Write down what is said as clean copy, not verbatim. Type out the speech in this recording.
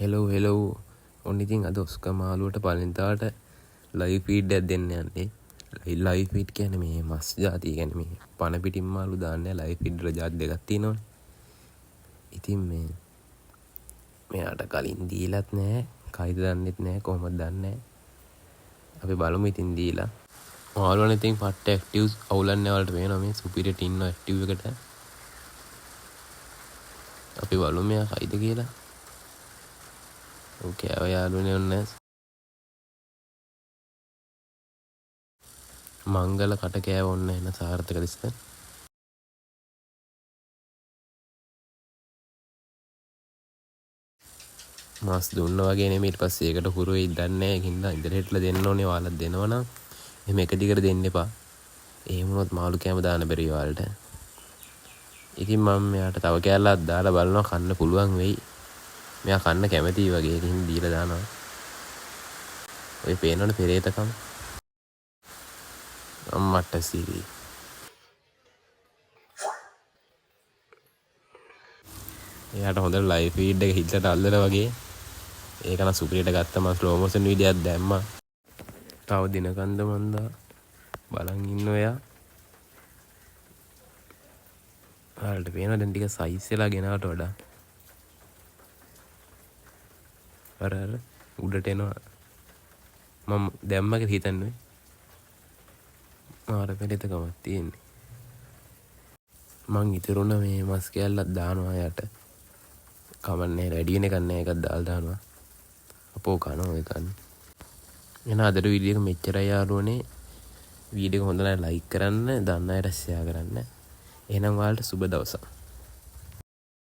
Hello ඔන්න ඉතින් අද ඔස්කා මාළුවට පළවෙනි තාට ලයිව් ෆීඩ් එකක් දෙන්න යන්නේ. ලයිව් ෆීඩ් කියන්නේ මේ මස් జాති කියන්නේ මේ පණ පිටින් මාළු දාන්නේ ලයිව් ෆීඩ් වල జాති දෙකක් තියෙනවනේ. ඉතින් මෙයාට කලින් දීලත් නැහැ, කයිද දන්නෙත් නැහැ, කොහොමද දන්නේ නැහැ. අපි බලමු ඉතින් දීලා. මාළුවනේ ඉතින් පට්ට ඇක්ටිව් අවුලන්නේ වලට වෙනවා මේ සුපිරියට ඉන්න ඇක්ටිව් එකට. අපි බලමු මෙයා කයිද කියලා. ඕකේ යාළුවනේ ඔන්න මංගල කට කෑව ඔන්න එන සාර්ථක දිස්ත මාස් දුන්න වගේ නෙමෙයි ඊට පස්සේ ඒකට හුරු වෙයි දන්නේ නැහැ කින්ද ඉන්ටර්නෙට්ල දෙන්න ඕනේ ඔයාලත් දෙනවනම් එහෙම එක දිගට දෙන්න එපා එහෙම වුණොත් මාළු කෑම දාන්න බැරි ඔයාලට ඉතින් මම මෙයාට තව කෑල්ලක් දාලා බලනවා කන්න පුළුවන් වෙයි මෙයා කන්න කැමතියි වගේ ඉතින් දීලා දානවා ඔය පේනවනේ පෙරේතකම අම්මට සීරි එයාට හොඳ ලයිව් ෆීඩ් එක හිතට අල්ලලා වගේ ඒක නම් සුපිරියට ගත්තා මම ස්ලෝ මොෂන් වීඩියෝ එකක් දැම්මා තව දිනකන්ද මන්දා බලන් ඉන්න ඔයා ඔයාලට පේනවා දැන් ටික සයිස් වෙලා ගෙනාවට වඩා අර උඩට එනවා මම දැම්ම කියලා හිතන්නේ මාර පෙරේතකමක් තියෙන්නේ මං ඉතුරුන මේ මස් කෑල්ලක් දානවා යට කමන්නේ රෙඩි වෙන එකක් නෑ එකක් දාලා දානවා අපෝ කනවා ඒ කන්නේ එහෙනම් අදට වීඩියෝ එක මෙච්චරයි යාළුවනේ වීඩියෝ එක හොඳ නම් ලයික් කරන්න දන්න අයට ෂෙයා කරන්න එහෙනම් ඔයාලට සුබ දවසක්